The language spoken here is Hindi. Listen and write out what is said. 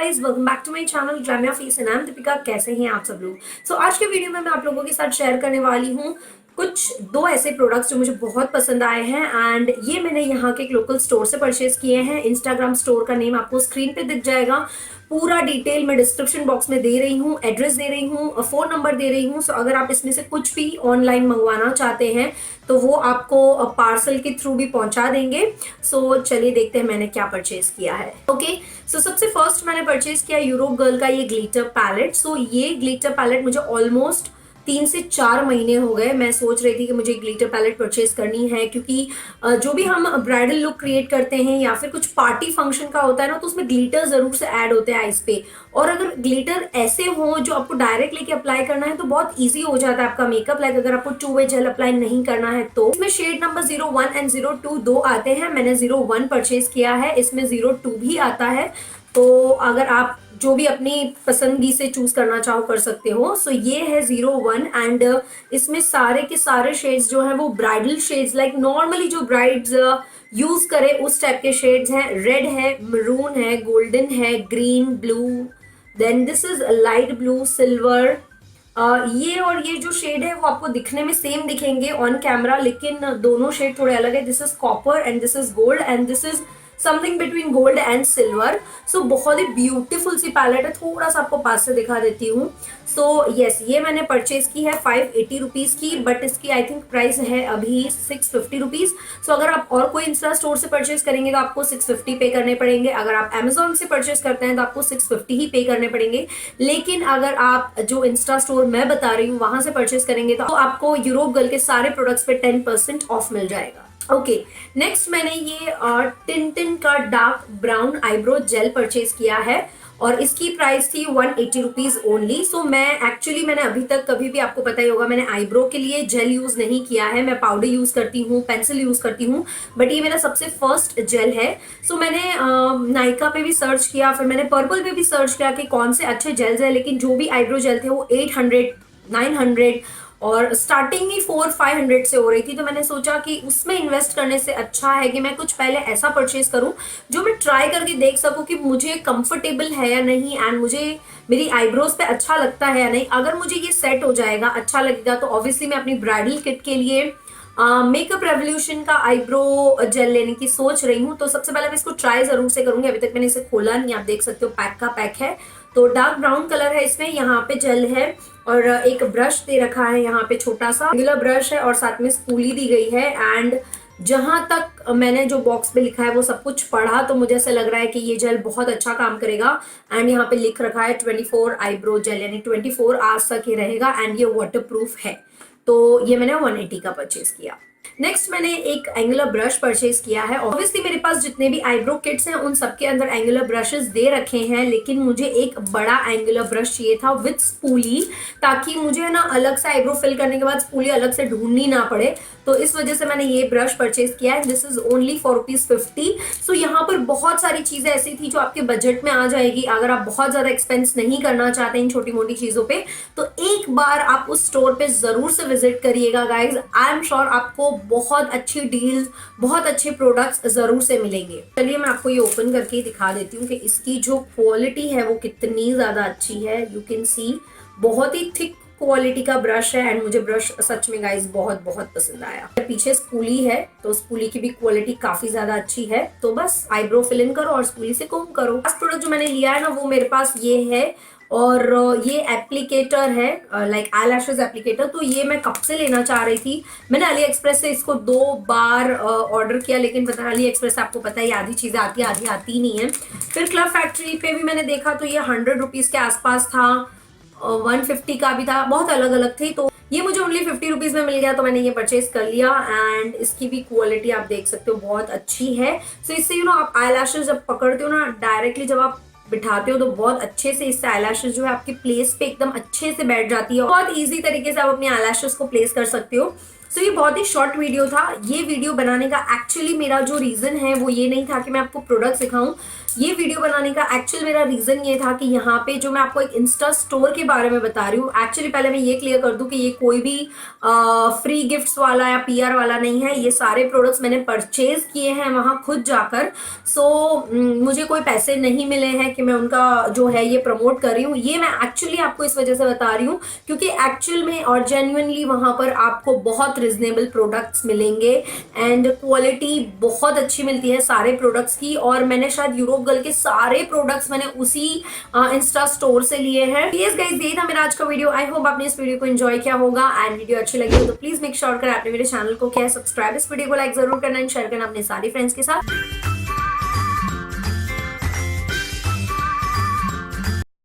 Guys, welcome back to my channel Glam Your Face and I am Deepika. कैसे हैं आप सब लोग? आज के वीडियो में मैं आप लोगों के साथ शेयर करने वाली हूँ कुछ दो ऐसे प्रोडक्ट्स जो मुझे बहुत पसंद आए हैं एंड ये मैंने यहाँ के एक लोकल स्टोर से परचेज किए हैं। इंस्टाग्राम स्टोर का नेम आपको स्क्रीन पे दिख जाएगा। पूरा डिटेल मैं डिस्क्रिप्शन बॉक्स में दे रही हूँ, एड्रेस दे रही हूँ, फोन नंबर दे रही हूँ। सो अगर आप इसमें से कुछ भी ऑनलाइन मंगवाना चाहते हैं तो वो आपको पार्सल के थ्रू भी पहुंचा देंगे। सो चलिए देखते हैं मैंने क्या परचेज किया है। ओके, सो सबसे फर्स्ट मैंने परचेज किया यूरोप गर्ल का ये ग्लिटर पैलेट। सो ये ग्लिटर पैलेट मुझे ऑलमोस्ट 3 से 4 महीने हो गए। मैं सोच रही थी कि मुझे ग्लिटर पैलेट परचेज करनी है क्योंकि जो भी हम ब्राइडल लुक क्रिएट करते हैं या फिर कुछ पार्टी फंक्शन का होता है ना, तो उसमें ग्लिटर जरूर से ऐड होते हैं आइस पे। और अगर ग्लिटर ऐसे हो जो आपको डायरेक्ट लेके अप्लाई करना है तो बहुत ईजी हो जाता है आपका मेकअप। लाइक अगर आपको 2 वे जेल अप्लाई नहीं करना है तो इसमें शेड नंबर 01 एंड 02 दो आते हैं। मैंने 01 परचेज किया है, इसमें 02 भी आता है। तो अगर आप जो भी अपनी पसंदगी से चूज करना चाहो कर सकते हो। सो ये है 01 एंड इसमें सारे के सारे शेड्स जो हैं वो ब्राइडल शेड्स, लाइक नॉर्मली जो ब्राइड्स यूज करे उस टाइप के शेड्स हैं। रेड है, मरून है, गोल्डन है, green, blue, then this is light blue, silver. ये और ये जो शेड है वो आपको दिखने में सेम दिखेंगे ऑन कैमरा, लेकिन दोनों शेड थोड़े अलग है। This is copper and this is gold and this is something between gold and silver. So बहुत ही ब्यूटीफुल सी पैलेट है। थोड़ा सा आपको पास से दिखा देती हूँ। सो यस, ये मैंने परचेज की है 580 रुपीज की, बट इसकी आई थिंक प्राइस है अभी 650 रुपीज। सो अगर आप और कोई इंस्टा स्टोर से परचेज करेंगे तो आपको 650 पे करने पड़ेंगे। अगर आप अमेजोन से परचेज करते हैं तो आपको 650 ही पे करने पड़ेंगे। लेकिन अगर आप जो इंस्टा स्टोर मैं बता रही हूँ वहां से परचेज करेंगे तो आपको यूरोप गर्ल के सारे प्रोडक्ट्स पे 10% ऑफ मिल जाएगा। ओके, नेक्स्ट मैंने ये टिन का dark brown eyebrow jail purchase किया है और इसकी प्राइस थी 180 रुपीज ओनली। सो मैंने अभी तक कभी भी, आपको पता ही होगा, मैंने आईब्रो के लिए जेल यूज नहीं किया है। मैं पाउडर यूज करती हूँ, पेंसिल यूज करती हूँ, बट ये मेरा सबसे फर्स्ट जेल है। सो मैंने नायका पे भी सर्च किया, फिर मैंने पर्पल पे भी सर्च किया कि कौन से अच्छे जेल्स है, लेकिन जो भी आईब्रो जेल थे वो 800, 900 और स्टार्टिंग ही 400-500 से हो रही थी। तो मैंने सोचा कि उसमें इन्वेस्ट करने से अच्छा है कि मैं कुछ पहले ऐसा परचेज करूं जो मैं ट्राई करके देख सकूं कि मुझे कंफर्टेबल है या नहीं एंड मुझे मेरी आईब्रोज पे अच्छा लगता है या नहीं। अगर मुझे ये सेट हो जाएगा, अच्छा लगेगा, तो ऑब्वियसली मैं अपनी ब्राइडल किट के लिए मेकअप रेवोल्यूशन का आईब्रो जेल लेने की सोच रही हूँ। तो सबसे पहले मैं इसको ट्राई जरूर से करूंगी। अभी तक मैंने इसे खोला नहीं, आप देख सकते हो पैक का पैक है। तो डार्क ब्राउन कलर है इसमें, यहाँ पे जेल है और एक ब्रश दे रखा है यहाँ पे, छोटा सा एंगुलर ब्रश है और साथ में स्पूली दी गई है। एंड जहां तक मैंने जो बॉक्स पे लिखा है वो सब कुछ पढ़ा तो मुझे ऐसा लग रहा है कि ये जेल बहुत अच्छा काम करेगा। एंड यहाँ पे लिख रखा है 24 आईब्रो जेल, यानी 24 आवर्स तक ये रहेगा एंड ये वाटर प्रूफ है। तो ये मैंने 180 का परचेज किया। नेक्स्ट मैंने एक एंगुलर ब्रश परचेज किया है। ऑब्वियसली मेरे पास जितने भी आईब्रो किट्स हैं उन सबके अंदर एंगुलर ब्रशेस दे रखे हैं, लेकिन मुझे एक बड़ा एंगुलर ब्रश चाहिए था विद स्पूली, ताकि मुझे ना अलग से आईब्रो फिल करने के बाद स्पूली अलग से ढूंढनी ना पड़े। तो इस वजह से मैंने ये ब्रश परचेज किया है। This is only for ₹50। सो यहाँ पर बहुत सारी चीजें ऐसी थी जो आपके बजट में आ जाएगी अगर आप बहुत ज्यादा एक्सपेंस नहीं करना चाहते इन छोटी मोटी चीजों पे। तो एक बार आप उस स्टोर पे जरूर से विजिट करिएगा गाइज। आई एम श्योर आपको बहुत अच्छी डील्स, बहुत अच्छे प्रोडक्ट्स जरूर से मिलेंगे। चलिए मैं आपको ये ओपन करके दिखा देती हूँ कि इसकी जो क्वालिटी है वो कितनी ज्यादा अच्छी है। यू कैन सी बहुत ही थिक क्वालिटी का ब्रश है एंड मुझे ब्रश सच में गाइस बहुत बहुत पसंद आया। पीछे स्पूली है तो स्पूली की भी क्वालिटी काफी ज्यादा अच्छी है। तो बस आईब्रो फिल इन करो और स्पूली से कोम करो। लास्ट प्रोडक्ट जो मैंने लिया है ना वो मेरे पास ये है और ये एप्लीकेटर है, लाइक आई लैशेज एप्लीकेटर। तो ये मैं कब से लेना चाह रही थी। मैंने अली एक्सप्रेस से इसको 2 बार ऑर्डर किया, लेकिन पता अली एक्सप्रेस आपको पता है आधी चीजें आती है आधी आती नहीं है। फिर क्लब फैक्ट्री पे भी मैंने देखा तो ये 100 रुपीज के आसपास था, 150 का भी था, बहुत अलग अलग थे। तो ये मुझे ओनली 50 रुपीज में मिल गया तो मैंने ये परचेज कर लिया। एंड इसकी भी क्वालिटी आप देख सकते हो बहुत अच्छी है। सो इससे आप आई लैशेज जब पकड़ते हो ना, डायरेक्टली जब आप बिठाते हो तो बहुत अच्छे से इससे आईलैशेस जो है आपकी प्लेस पे एकदम अच्छे से बैठ जाती है। बहुत इजी तरीके से आप अपनी आईलैशेस को प्लेस कर सकते हो। सो ये बहुत ही शॉर्ट वीडियो था। ये वीडियो बनाने का एक्चुअली मेरा जो रीजन है वो ये नहीं था कि मैं आपको प्रोडक्ट सिखाऊं। ये वीडियो बनाने का एक्चुअल मेरा रीजन ये था कि यहाँ पे जो मैं आपको एक इंस्टा स्टोर के बारे में बता रही हूँ, एक्चुअली पहले मैं ये क्लियर कर दूं कि ये कोई भी फ्री गिफ्ट्स वाला या पीआर वाला नहीं है। ये सारे प्रोडक्ट्स मैंने परचेज किए हैं वहां खुद जाकर। सो मुझे कोई पैसे नहीं मिले हैं कि मैं उनका जो है ये प्रमोट कर रही हूँ। ये मैं एक्चुअली आपको इस वजह से बता रही हूँ क्योंकि एक्चुअल में और जेन्युइनली वहां पर आपको बहुत रिजनेबल प्रोडक्ट्स मिलेंगे एंड क्वालिटी बहुत अच्छी मिलती है सारे प्रोडक्ट्स की। और मैंने शायद यूरोप गर्ल के सारे प्रोडक्ट्स मैंने उसी इंस्टा स्टोर से लिए हैं। यस गाइस, यही था मेरा आज का वीडियो। आई होप आपने इस वीडियो को एंजॉय किया होगा एंड वीडियो अच्छी लगी हो तो प्लीज मेक श्योर कर आपने मेरे चैनल को किया है सब्सक्राइब, इस वीडियो को लाइक जरूर करना एंड शेयर करना अपने सारे फ्रेंड्स के साथ।